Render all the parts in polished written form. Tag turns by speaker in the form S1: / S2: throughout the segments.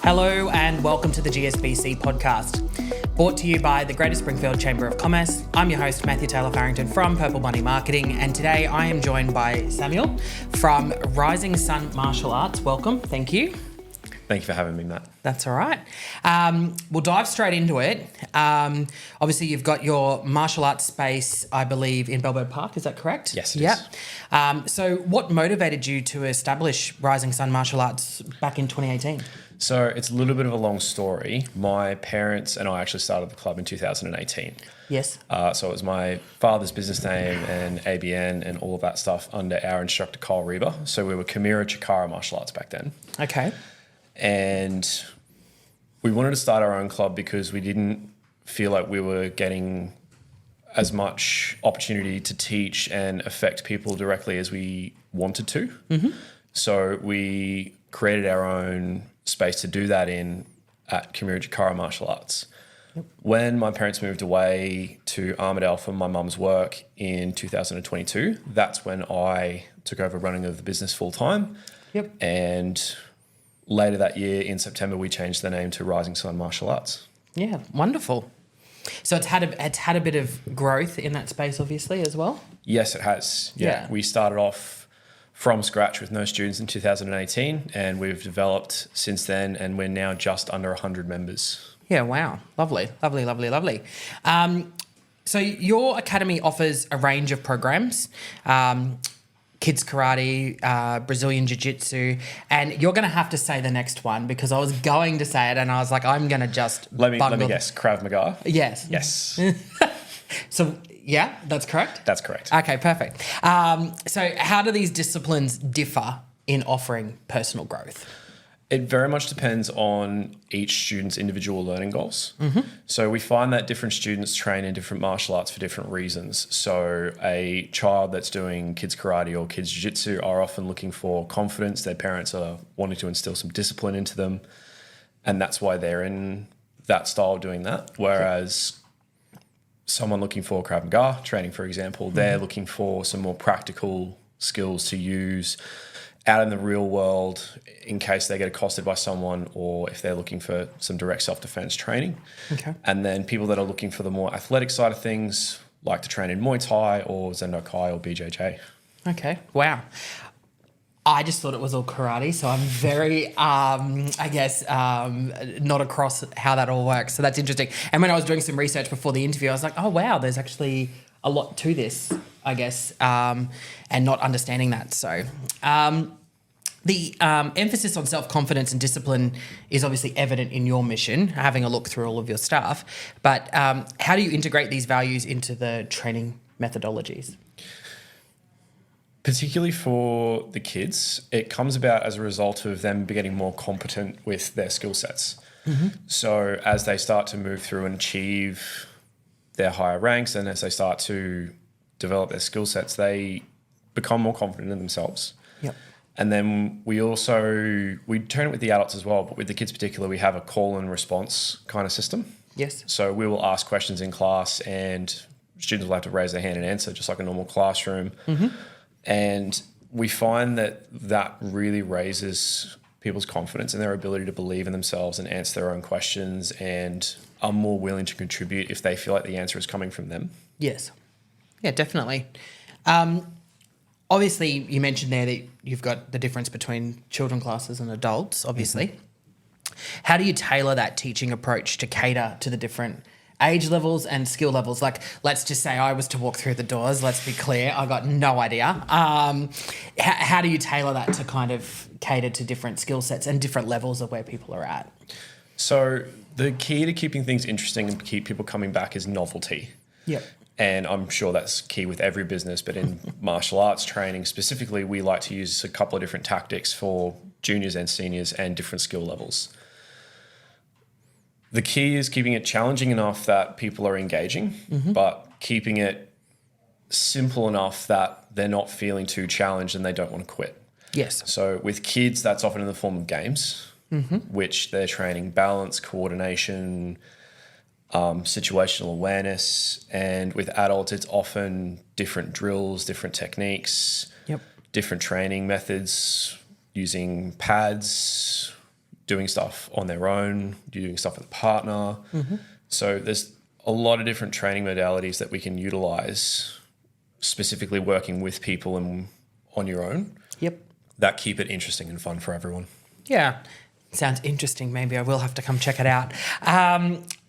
S1: Hello and welcome to the GSBC podcast, brought to you by the Greater Springfield Chamber of Commerce. I'm your host, Matt Taylor-Farrington from Purple Bunny Marketing, and today I am joined by Samuel from Rising Sun Martial Arts. Welcome, thank you.
S2: Thank you for having me, Matt.
S1: That's all right. We'll dive straight into it. Obviously, you've got your martial arts space, I believe, in Bellbird Park. Is that correct?
S2: Yes, it is.
S1: So what motivated you to establish Rising Sun Martial Arts back in 2018?
S2: So it's a little bit of a long story. My parents and I actually started the club in 2018.
S1: Yes.
S2: So it was my father's business name and ABN and all of that stuff under our instructor, Kyle Reba. So we were Kimura Chikara Martial Arts back then.
S1: Okay.
S2: And we wanted to start our own club because we didn't feel like we were getting as much opportunity to teach and affect people directly as we wanted to. Mm-hmm. So we created our own space to do that in at Kimura Chikara Martial Arts. Yep. When my parents moved away to Armidale for my mum's work in 2022, that's when I took over running of the business full time.
S1: Yep.
S2: And later that year in September, we changed the name to Rising Sun Martial Arts.
S1: Yeah, wonderful. So it's had a bit of growth in that space, obviously, as well?
S2: Yes, it has. Yeah. We started off from scratch with no students in 2018, and we've developed since then, and we're now just under 100 members.
S1: Yeah, wow. Lovely. So your academy offers a range of programs, kids karate, Brazilian jiu-jitsu, and you're going to have to say the next one because I was going to say it and I was like, I'm going to just
S2: Let me guess, Krav Maga?
S1: Yes.
S2: Yes.
S1: So, yeah, that's correct?
S2: That's correct.
S1: Okay, perfect. So how do these disciplines differ in offering personal growth?
S2: It very much depends on each student's individual learning goals.
S1: Mm-hmm.
S2: So we find that different students train in different martial arts for different reasons. So a child that's doing kids karate or kids jiu-jitsu are often looking for confidence. Their parents are wanting to instill some discipline into them, and that's why they're in that style of doing that. Whereas someone looking for Krav Maga training, for example, they're looking for some more practical skills to use out in the real world in case they get accosted by someone or if they're looking for some direct self-defense training.
S1: Okay.
S2: And then people that are looking for the more athletic side of things like to train in Muay Thai or Zendo Kai or BJJ.
S1: Okay. Wow. I just thought it was all karate, so I'm very, not across how that all works. So that's interesting. And when I was doing some research before the interview, I was like, oh, wow, there's actually a lot to this, I guess, and not understanding that. So the emphasis on self-confidence and discipline is obviously evident in your mission, having a look through all of your stuff. But how do you integrate these values into the training methodologies?
S2: Particularly for the kids, it comes about as a result of them getting more competent with their skill sets. Mm-hmm. So as they start to move through and achieve their higher ranks and as they start to develop their skill sets, they become more confident in themselves.
S1: Yep.
S2: And then we turn it with the adults as well, but with the kids particularly, we have a call and response kind of system.
S1: Yes.
S2: So we will ask questions in class and students will have to raise their hand and answer just like a normal classroom. Mm-hmm. And we find that really raises people's confidence and their ability to believe in themselves and answer their own questions and are more willing to contribute if they feel like the answer is coming from them.
S1: Yes. Yeah, definitely. Obviously, you mentioned there that you've got the difference between children classes and adults, obviously. Mm-hmm. How do you tailor that teaching approach to cater to the different age levels and skill levels? Like, let's just say I was to walk through the doors, let's be clear, I got no idea. How do you tailor that to kind of cater to different skill sets and different levels of where people are at?
S2: So the key to keeping things interesting and keep people coming back is novelty.
S1: Yep.
S2: And I'm sure that's key with every business, but in martial arts training specifically, we like to use a couple of different tactics for juniors and seniors and different skill levels. The key is keeping it challenging enough that people are engaging, mm-hmm. but keeping it simple enough that they're not feeling too challenged and they don't want to quit.
S1: Yes.
S2: So with kids, that's often in the form of games, mm-hmm. which they're training balance, coordination, situational awareness. And with adults, it's often different drills, different techniques,
S1: yep.
S2: different training methods, using pads, doing stuff on their own, doing stuff with a partner. So there's a lot of different training modalities that we can utilize, specifically working with people and on your own.
S1: Yep.
S2: That keep it interesting and fun for everyone.
S1: Yeah. Sounds interesting. Maybe I will have to come check it out.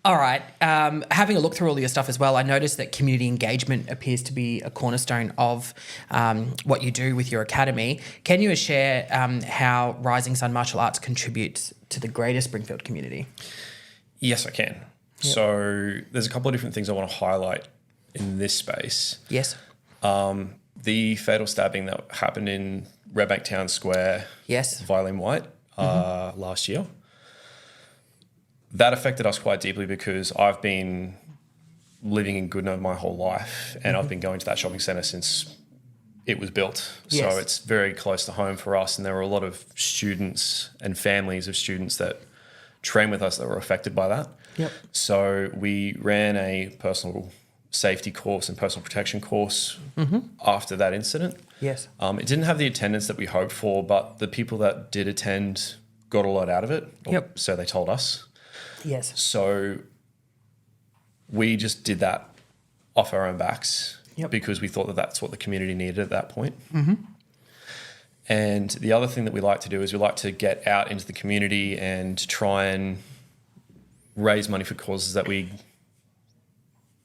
S1: All right. Having a look through all of your stuff as well, I noticed that community engagement appears to be a cornerstone of what you do with your academy. Can you share how Rising Sun Martial Arts contributes to the Greater Springfield community?
S2: Yes, I can. Yep. So there's a couple of different things I want to highlight in this space.
S1: Yes.
S2: The fatal stabbing that happened in Redbank Town Square.
S1: Yes.
S2: Violin White last year. That affected us quite deeply because I've been living in Goodnoe my whole life and I've been going to that shopping centre since it was built.
S1: Yes.
S2: So it's very close to home for us, and there were a lot of students and families of students that train with us that were affected by that.
S1: Yep.
S2: So we ran a personal safety course and personal protection course after that incident.
S1: Yes.
S2: It didn't have the attendance that we hoped for, but the people that did attend got a lot out of it.
S1: Yep.
S2: So they told us.
S1: Yes.
S2: So we just did that off our own backs because we thought that that's what the community needed at that point. And the other thing that we like to do is we like to get out into the community and try and raise money for causes that we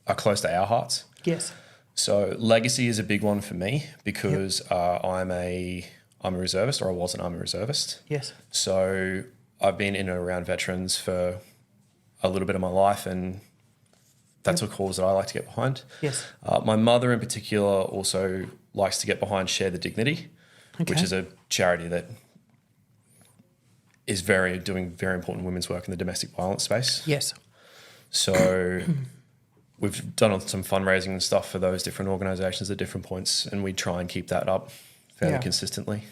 S2: are close to our hearts.
S1: Yes.
S2: So legacy is a big one for me because I'm a reservist, or I was an Army reservist.
S1: Yes.
S2: So I've been in and around veterans for a little bit of my life, and that's a cause that I like to get behind.
S1: Yes.
S2: My mother in particular also likes to get behind Share the Dignity, which is a charity that is doing very important women's work in the domestic violence space.
S1: Yes.
S2: So we've done some fundraising and stuff for those different organisations at different points, and we try and keep that up fairly consistently.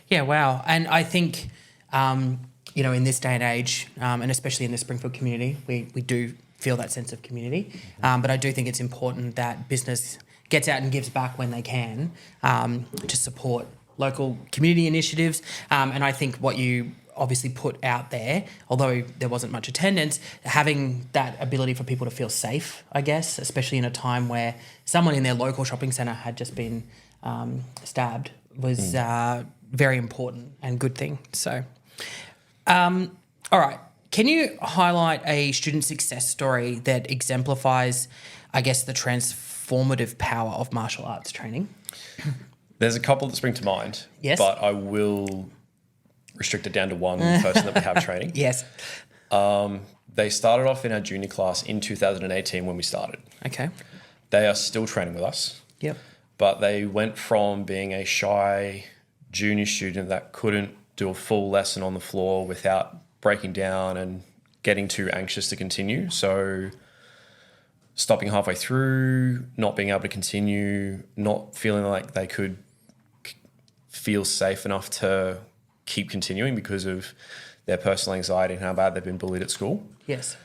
S2: Yeah,
S1: wow. And I think, in this day and age, and especially in the Springfield community, we do feel that sense of community. But I do think it's important that business gets out and gives back when they can to support local community initiatives. And I think what you obviously put out there, although there wasn't much attendance, having that ability for people to feel safe, I guess, especially in a time where someone in their local shopping centre had just been stabbed, was very important and good thing. So, all right. Can you highlight a student success story that exemplifies, I guess, the transformative power of martial arts training?
S2: There's a couple that spring to mind.
S1: Yes.
S2: But I will restrict it down to one person that we have training.
S1: Yes.
S2: They started off in our junior class in 2018 when we started.
S1: Okay.
S2: They are still training with us.
S1: Yep.
S2: But they went from being a shy junior student that couldn't do a full lesson on the floor without breaking down and getting too anxious to continue. So stopping halfway through, not being able to continue, not feeling like they could feel safe enough to keep continuing because of their personal anxiety and how bad they've been bullied at school.
S1: Yes.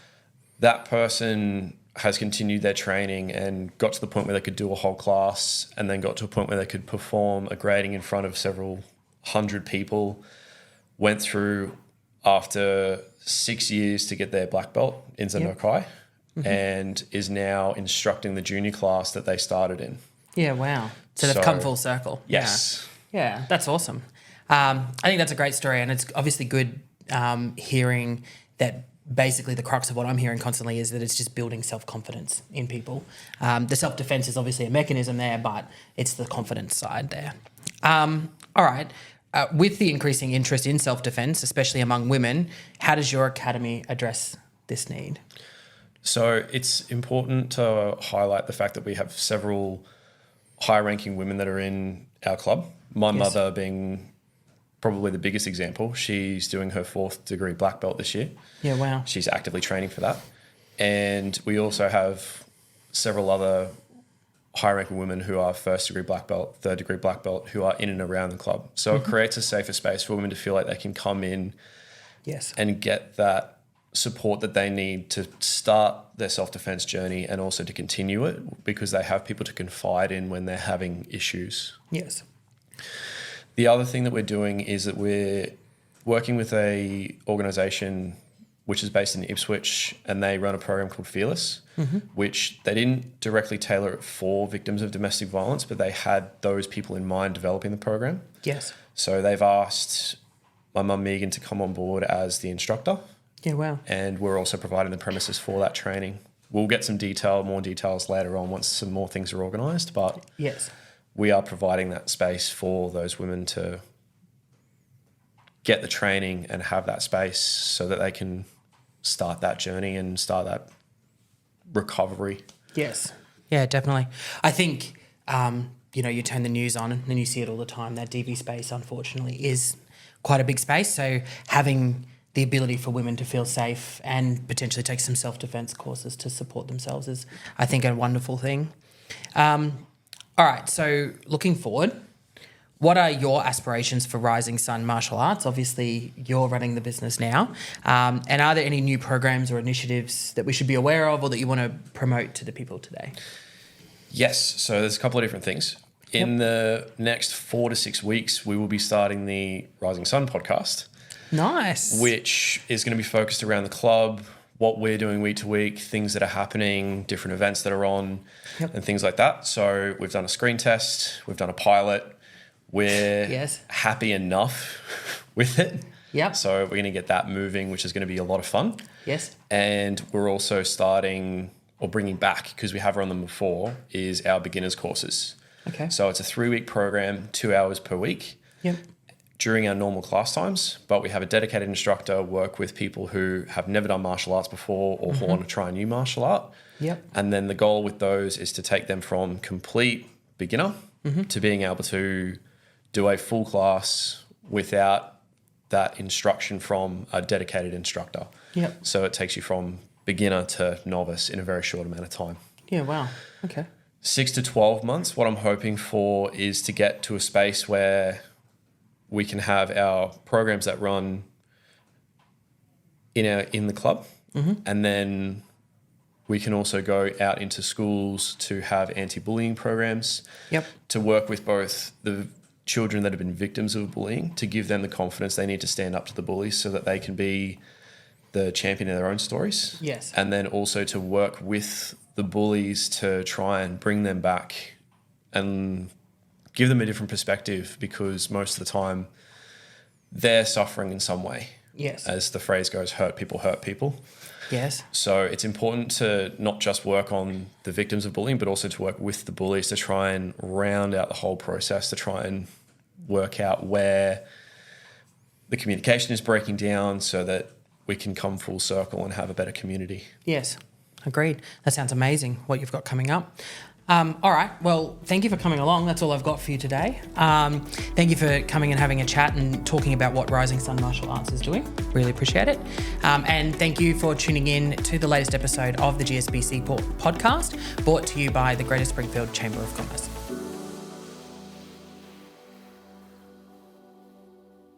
S2: That person has continued their training and got to the point where they could do a whole class, and then got to a point where they could perform a grading in front of several hundred people, went through after 6 years to get their black belt in Zen-no-kai, and is now instructing the junior class that they started in.
S1: Yeah, wow. So they've come full circle.
S2: Yes.
S1: Yeah, that's awesome. I think that's a great story, and it's obviously good hearing that basically the crux of what I'm hearing constantly is that it's just building self-confidence in people. The self-defense is obviously a mechanism there, but it's the confidence side there. All right. With the increasing interest in self-defense, especially among women, how does your academy address this need?
S2: So it's important to highlight the fact that we have several high-ranking women that are in our club. My mother being probably the biggest example. She's doing her 4th degree black belt this year.
S1: Yeah, wow.
S2: She's actively training for that. And we also have several other high-ranking women who are 1st degree black belt, 3rd degree black belt, who are in and around the club. So it creates a safer space for women to feel like they can come in and get that support that they need to start their self-defense journey and also to continue it, because they have people to confide in when they're having issues.
S1: Yes.
S2: The other thing that we're doing is that we're working with a organisation which is based in Ipswich, and they run a program called Fearless, which they didn't directly tailor it for victims of domestic violence, but they had those people in mind developing the program.
S1: Yes.
S2: So they've asked my mum Megan to come on board as the instructor.
S1: Yeah, wow.
S2: And we're also providing the premises for that training. We'll get some more details later on once some more things are organised, but
S1: yes,
S2: we are providing that space for those women to get the training and have that space so that they can start that journey and start that recovery.
S1: Yes. Yeah, definitely. I think, you turn the news on and you see it all the time. That DV space, unfortunately, is quite a big space. So having the ability for women to feel safe and potentially take some self-defense courses to support themselves is, I think, a wonderful thing. All right, so looking forward, what are your aspirations for Rising Sun Martial Arts? Obviously, you're running the business now. And are there any new programs or initiatives that we should be aware of or that you want to promote to the people today?
S2: Yes, so there's a couple of different things. In the next 4 to 6 weeks, we will be starting the Rising Sun podcast.
S1: Nice.
S2: Which is going to be focused around the club, what we're doing week to week, things that are happening, different events that are on, and things like that. So we've done a screen test, we've done a pilot. We're happy enough with it.
S1: Yep.
S2: So we're going to get that moving, which is going to be a lot of fun.
S1: Yes.
S2: And we're also starting or bringing back, because we have run them before, is our beginners courses.
S1: Okay.
S2: So it's a 3-week program, 2 hours per week.
S1: Yep.
S2: During our normal class times, but we have a dedicated instructor work with people who have never done martial arts before or who want to try a new martial art.
S1: Yep.
S2: And then the goal with those is to take them from complete beginner to being able to do a full class without that instruction from a dedicated instructor.
S1: Yep.
S2: So it takes you from beginner to novice in a very short amount of time.
S1: Yeah, wow. Okay.
S2: 6 to 12 months, what I'm hoping for is to get to a space where we can have our programs that run in the club, and then we can also go out into schools to have anti-bullying programs, to work with both the children that have been victims of bullying, to give them the confidence they need to stand up to the bullies so that they can be the champion in their own stories.
S1: Yes.
S2: And then also to work with the bullies to try and bring them back and give them a different perspective, because most of the time they're suffering in some way.
S1: Yes.
S2: As the phrase goes, hurt people.
S1: Yes.
S2: So it's important to not just work on the victims of bullying, but also to work with the bullies to try and round out the whole process, to try and work out where the communication is breaking down so that we can come full circle and have a better community.
S1: Yes. Agreed. That sounds amazing, what you've got coming up. All right. Well, thank you for coming along. That's all I've got for you today. Thank you for coming and having a chat and talking about what Rising Sun Martial Arts is doing. Really appreciate it. And thank you for tuning in to the latest episode of the GSBC podcast, brought to you by the Greater Springfield Chamber of Commerce.